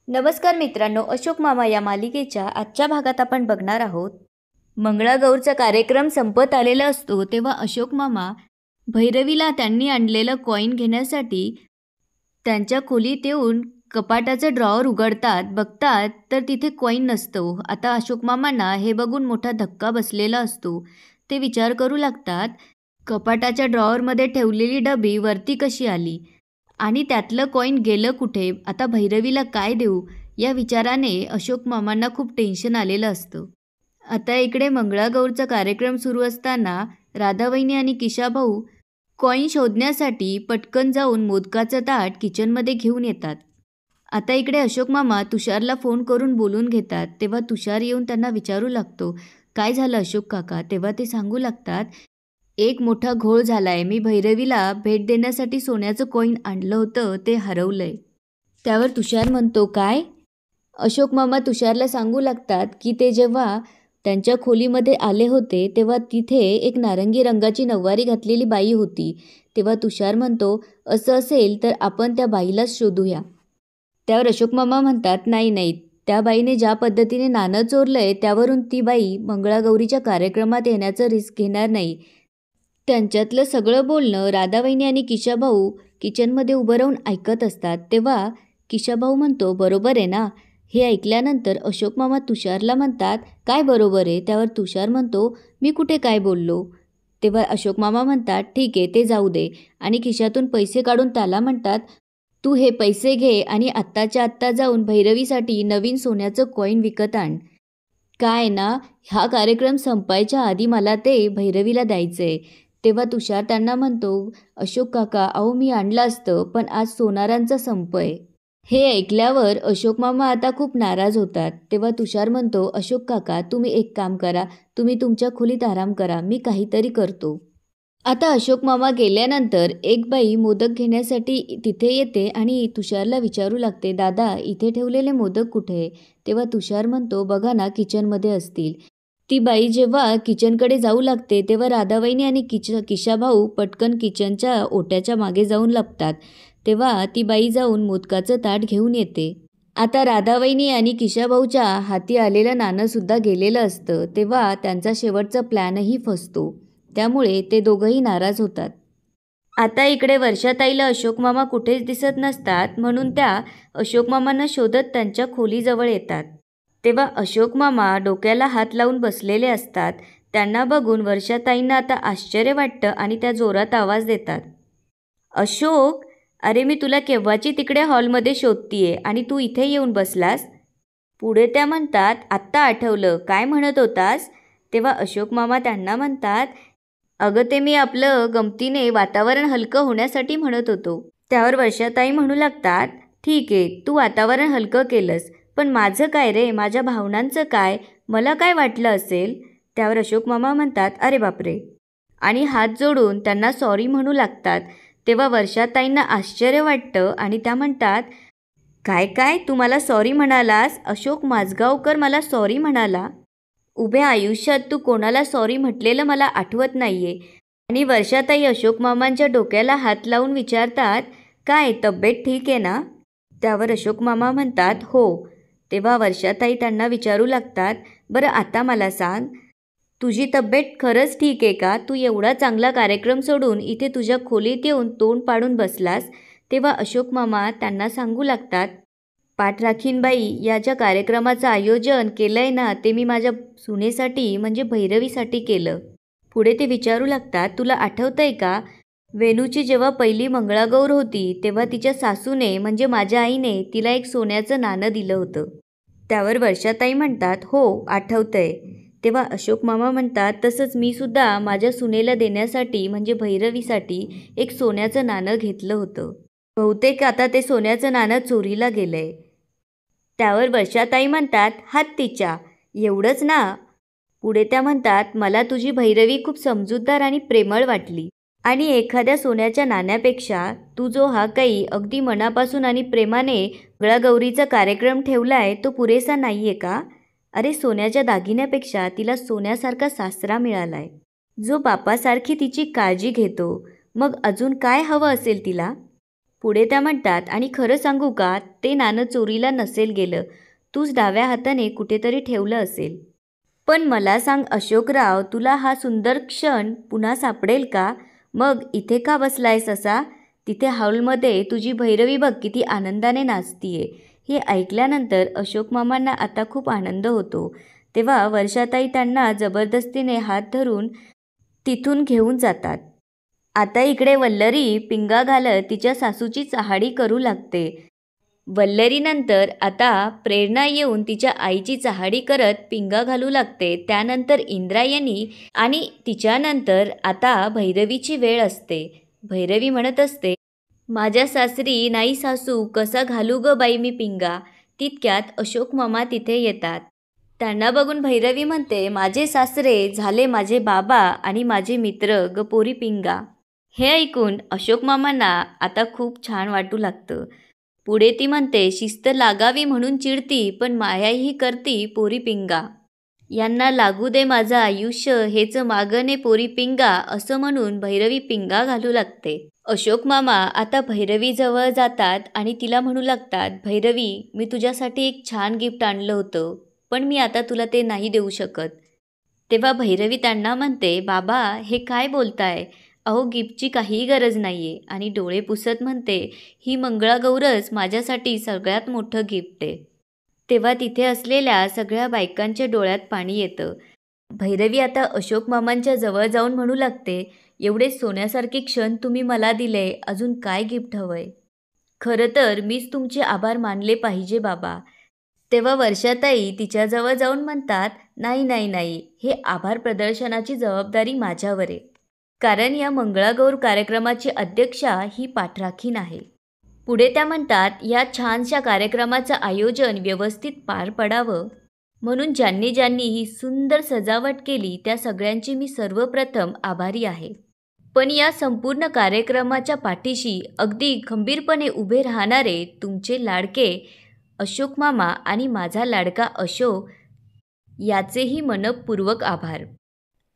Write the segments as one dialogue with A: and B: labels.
A: नमस्कार मित्रांनो, अशोक मामा या मालिकेच्या आजच्या भागात आपण बघणार आहोत. मंगळागौरचा कार्यक्रम संपत आलेला असतो तेव्हा अशोक मामा भैरवीला त्यांनी आणलेलं कॉईन घेण्यासाठी त्यांच्या खोलीत येऊन कपाटाचं ड्रॉवर उघडतात. बघतात तर तिथे कॉईन नसतो. आता अशोक मामांना हे बघून मोठा धक्का बसलेला असतो. ते विचार करू लागतात, कपाटाच्या ड्रॉवरमध्ये ठेवलेली डबी वरती कशी आली आणि त्यातलं कॉईन गेलं कुठे? आता भैरवीला काय देऊ? या विचाराने अशोक मामांना खूप टेन्शन आलेलं असतं. आता इकडे मंगळागौरचा कार्यक्रम सुरू असताना राधावहिनी आणि किशाभाऊ कॉईन शोधण्यासाठी पटकन जाऊन मोदकाचं ताट किचनमध्ये घेऊन येतात. आता इकडे अशोक मामा तुषारला फोन करून बोलून घेतात. तेव्हा तुषार येऊन त्यांना विचारू लागतो, काय झालं अशोक काका? तेव्हा ते सांगू लागतात, एक मोठा घोळ झालाय. मी भैरवीला भेट देण्यासाठी सोन्याचं कॉईन आणलं होतं, ते हरवलंय. त्यावर तुषार म्हणतो, काय? अशोक मामा तुषारला सांगू लागतात की ते जेव्हा त्यांच्या खोलीमध्ये आले होते तेव्हा तिथे एक नारंगी रंगाची नऊवारी घातलेली बाई होती. तेव्हा तुषार म्हणतो, असं असेल तर आपण त्या बाईलाच शोधूया. त्यावर अशोक मामा म्हणतात, नाही नाही, त्या बाईने ज्या पद्धतीने नाणं चोरलंय त्यावरून ती बाई मंगळागौरीच्या कार्यक्रमात येण्याचं रिस्क घेणार नाही. त्यांच्यातलं सगळं बोलणं राधावहिनी आणि किशाभाऊ किचनमध्ये उभं राहून ऐकत असतात. तेव्हा किशाभाऊ म्हणतो, बरोबर आहे ना? हे ऐकल्यानंतर अशोक मामा तुषारला म्हणतात, काय बरोबर आहे? त्यावर तुषार म्हणतो, मी कुठे काय बोललो? तेव्हा अशोक मामा म्हणतात, ठीक आहे, ते जाऊ दे. आणि खिशातून पैसे काढून त्याला म्हणतात, तू हे पैसे घे आणि आत्ताच्या आत्ता जाऊन भैरवीसाठी नवीन सोन्याचं कॉईन विकत आण. काय ना, हा कार्यक्रम संपायच्या आधी मला ते भैरवीला द्यायचंय. तेव्हा तुषार त्यांना म्हणतो, अशोक काका, अहो मी आणलं असतं, पण आज सोनारांचा संप आहे. हे ऐकल्यावर अशोक मामा आता खूप नाराज होतात. तेव्हा तुषार म्हणतो, अशोक काका, तुम्ही एक काम करा, तुम्ही तुमच्या खोलीत आराम करा, मी काहीतरी करतो. आता अशोक मामा गेल्यानंतर एक बाई मोदक घेण्यासाठी तिथे येते आणि तुषारला विचारू लागते, दादा इथे ठेवलेले मोदक कुठे? तेव्हा तुषार म्हणतो, बघा ना, किचनमध्ये असतील. ती बाई जेव्हा किचनकडे जाऊ लागते तेव्हा राधावहिनी आणि किशाभाऊ पटकन किचनच्या ओट्याच्या मागे जाऊन लपतात. तेव्हा ती बाई जाऊन मोदकाचं ताट घेऊन येते. आता राधावहिनी आणि किशाभाऊच्या हाती आलेलं नाणंसुद्धा गेलेलं असतं. तेव्हा त्यांचा शेवटचा प्लॅनही फसतो. त्यामुळे ते दोघंही नाराज होतात. आता इकडे वर्षाताईला अशोक मामा कुठेच दिसत नसतात, म्हणून त्या अशोक मामांना शोधत त्यांच्या खोलीजवळ येतात. तेव्हा अशोक मामा डोक्याला हात लावून बसलेले असतात. त्यांना बघून वर्षाताईंना आता आश्चर्य वाटतं आणि त्या जोरात आवाज देतात, अशोक, अरे मी तुला केव्हाची तिकडे हॉलमध्ये शोधतीये आणि तू इथे येऊन बसलास. पुढे त्या म्हणतात, आत्ता आठवलं, काय म्हणत होतास? तेव्हा अशोक मामा त्यांना म्हणतात, अगं ते मी आपलं गमतीने वातावरण हलकं होण्यासाठी म्हणत होतो. त्यावर वर्षाताई म्हणू लागतात, ठीक आहे, तू वातावरण हलकं केलंस, पण माझं काय रे? माझ्या भावनांचं काय? मला काय वाटलं असेल? त्यावर अशोक मामा म्हणतात, अरे बापरे, आणि हात जोडून त्यांना सॉरी म्हणू लागतात. तेव्हा वर्षाताईंना आश्चर्य वाटतं आणि त्या म्हणतात, काय काय, तू मला सॉरी म्हणालास? अशोक माजगावकर मला सॉरी म्हणाला? उभ्या आयुष्यात तू कोणाला सॉरी म्हटलेलं मला आठवत नाहीये. आणि वर्षाताई अशोक मामांच्या डोक्याला हात लावून विचारतात, काय तब्येत ठीक आहे ना? त्यावर अशोक मामा म्हणतात, हो. तेव्हा वर्षाताई त्यांना विचारू लागतात, बरं आता मला सांग, तुझी तब्येत खरंच ठीक आहे का? तू एवढा चांगला कार्यक्रम सोडून इथे तुझ्या खोलीत येऊन तोंड पाडून बसलास. तेव्हा अशोक मामा त्यांना सांगू लागतात, पाठराखीनबाई, या ज्या कार्यक्रमाचं आयोजन केलं आहे ना, ते मी माझ्या सुनेसाठी म्हणजे भैरवीसाठी केलं. पुढे ते विचारू लागतात, तुला आठवतंय का, वेणूची जेव्हा पहिली मंगळागौर होती तेव्हा तिच्या सासूने म्हणजे माझ्या आईने तिला एक सोन्याचं नाणं दिलं होतं. त्यावर वर्षाताई म्हणतात, हो आठवतंय. तेव्हा अशोक मामा म्हणतात, तसंच मी सुद्धा माझ्या सुनेला देण्यासाठी म्हणजे भैरवीसाठी एक सोन्याचं नाणं घेतलं होतं. बहुतेक आता ते सोन्याचं नाणं चोरीला गेलंय. त्यावर वर्षाताई म्हणतात, हत्तीच्या, एवढंच ना? पुढे त्या म्हणतात, मला तुझी भैरवी खूप समजूतदार आणि प्रेमळ वाटली आणि एखाद्या सोन्याच्या नाण्यापेक्षा तू जो हा काही अगदी मनापासून आणि प्रेमाने मंगळागौरीचा कार्यक्रम ठेवलाय तो पुरेसा नाहीये का? अरे सोन्याच्या दागिन्यापेक्षा तिला सोन्यासारखा सासरा मिळालाय, जो बापासारखी तिची काळजी घेतो. मग अजून काय हवं असेल तिला? पुढे त्या म्हणतात, आणि खरं सांगू का, ते नाणं चोरीला नसेल गेलं, तूच डाव्या हाताने कुठेतरी ठेवलं असेल. पण मला सांग अशोकराव, तुला हा सुंदर क्षण पुन्हा सापडेल का? मग इथे का बसलायस असा? तिथे हॉलमध्ये तुझी भैरवी बघ किती आनंदाने नाचतीये. हे ऐकल्यानंतर अशोक मामांना आता खूप आनंद होतो. तेव्हा वर्षाताई त्यांना जबरदस्तीने हात धरून तिथून घेऊन जातात. आता इकडे वल्लरी पिंगा घालत तिच्या सासूची चहाडी करू लागते. वल्लरीनंतर आता प्रेरणा येऊन तिच्या आईची चहाडी करत पिंगा घालू लागते. त्यानंतर इंद्रायणी आणि तिच्यानंतर आता भैरवीची वेळ असते. भैरवी म्हणत असते, माझ्या सासरी नाही सासू, कसा घालू ग बाई मी पिंगा. तितक्यात अशोक मामा तिथे येतात. त्यांना बघून भैरवी म्हणते, माझे सासरे झाले माझे बाबा आणि माझे मित्र ग पोरी पिंगा. हे ऐकून अशोक मामांना आता खूप छान वाटू लागतं. पुढे ती म्हणते, शिस्त लागावी म्हणून चिडती, पण मायाही करती पोरी पिंगा. यांना लागू दे माझं आयुष्य, हेच मागणे पोरी पिंगा, असं म्हणून भैरवी पिंगा घालू लागते. अशोक मामा आता भैरवीजवळ जातात आणि तिला म्हणू लागतात, भैरवी, मी तुझ्यासाठी एक छान गिफ्ट आणलं होतं, पण मी आता तुला ते नाही देऊ शकत. तेव्हा भैरवी त्यांना म्हणते, बाबा हे काय बोलताय? अहो, गिफ्टची काहीही गरज नाही आहे. आणि डोळे पुसत म्हणते, ही मंगळागौरच माझ्यासाठी सगळ्यात मोठं गिफ्ट आहे. तेव्हा तिथे असलेल्या सगळ्या बायकांच्या डोळ्यात पाणी येतं. भैरवी आता अशोक मामांच्या जवळ जाऊन म्हणू लागते, एवढे सोन्यासारखे क्षण तुम्ही मला दिले, अजून काय गिफ्ट हवंय? खरं तर मीच तुमचे आभार मानले पाहिजे बाबा. तेव्हा वर्षाताई तिच्याजवळ जाऊन म्हणतात, नाही नाही नाही, हे आभार प्रदर्शनाची जबाबदारी माझ्यावर आहे. कारण या मंगळागौर कार्यक्रमाची अध्यक्षा ही पाठराखीण आहे. पुढे त्या म्हणतात, या छानशा कार्यक्रमाचं आयोजन व्यवस्थित पार पडावं म्हणून ज्यांनी ज्यांनी ही सुंदर सजावट केली त्या सगळ्यांची मी सर्वप्रथम आभारी आहे. पण या संपूर्ण कार्यक्रमाच्या पाठीशी अगदी खंबीरपणे उभे राहणारे तुमचे लाडके अशोक मामा आणि माझा लाडका अशोक, याचेही मनःपूर्वक आभार.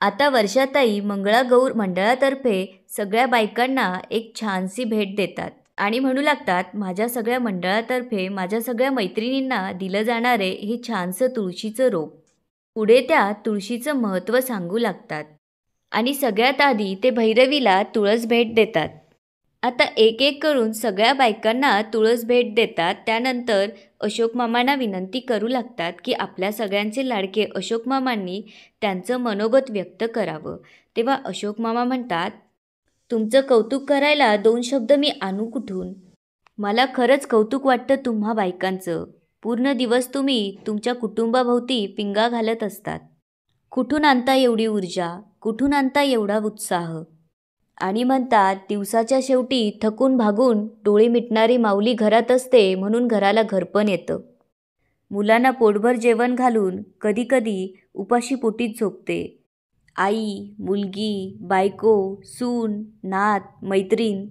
A: आता वर्षाताई मंगळागौर मंडळातर्फे सगळ्या बायकांना एक छानशी भेट देतात आणि म्हणू लागतात, माझ्या सगळ्या मंडळातर्फे माझ्या सगळ्या मैत्रिणींना दिलं जाणारे हे छानसं तुळशीचं रोप. पुढे त्या तुळशीचं महत्त्व सांगू लागतात आणि सगळ्यात आधी ते भैरवीला तुळस भेट देतात. आता एक एक करून सगळ्या बायकांना तुळस भेट देतात. त्यानंतर अशोक मामांना विनंती करू लागतात की आपल्या सगळ्यांचे लाडके अशोक मामांनी त्यांचं मनोगत व्यक्त करावं. तेव्हा अशोक मामा म्हणतात, तुमचं कौतुक करायला 2 शब्द मी आणू कुठून? मला खरंच कौतुक वाटतं तुम्हा बायकांचं. पूर्ण दिवस तुम्ही तुमच्या कुटुंबाभोवती पिंगा घालत असतात. कुठून आणता एवढी ऊर्जा? कुठून आणता एवढा उत्साह? आणि म्हणतात, दिवसाच्या शेवटी थकून भागून डोळे मिटणारी माऊली घरात असते म्हणून घराला घरपण येतं. मुलांना पोटभर जेवण घालून कधीकधी उपाशी पोटीत झोपते. आई, मुलगी, बायको, सून, नात, मैत्रीण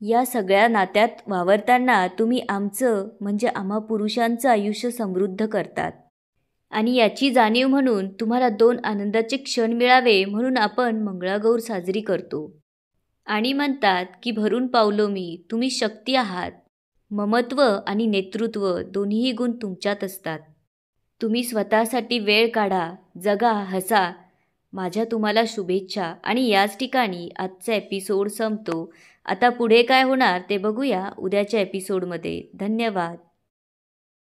A: या सगळ्या नात्यात वावरताना तुम्ही आमचं म्हणजे आम्हा पुरुषांचं आयुष्य समृद्ध करतात. आणि याची जाणीव म्हणून तुम्हाला 2 आनंदाचे क्षण मिळावे म्हणून आपण मंगळागौर साजरी करतो. आणि म्हणतात की भरून पावलो मी, तुम्ही शक्ती आहात. ममत्व आणि नेतृत्व दोन्हीही गुण तुमच्यात असतात. तुम्ही स्वतःसाठी वेळ काढा, जगा, हसा. माझ्या तुम्हाला शुभेच्छा. आणि याच ठिकाणी आजचा एपिसोड संपतो. आता पुढे काय होणार ते बघूया उद्याच्या एपिसोडमध्ये. धन्यवाद.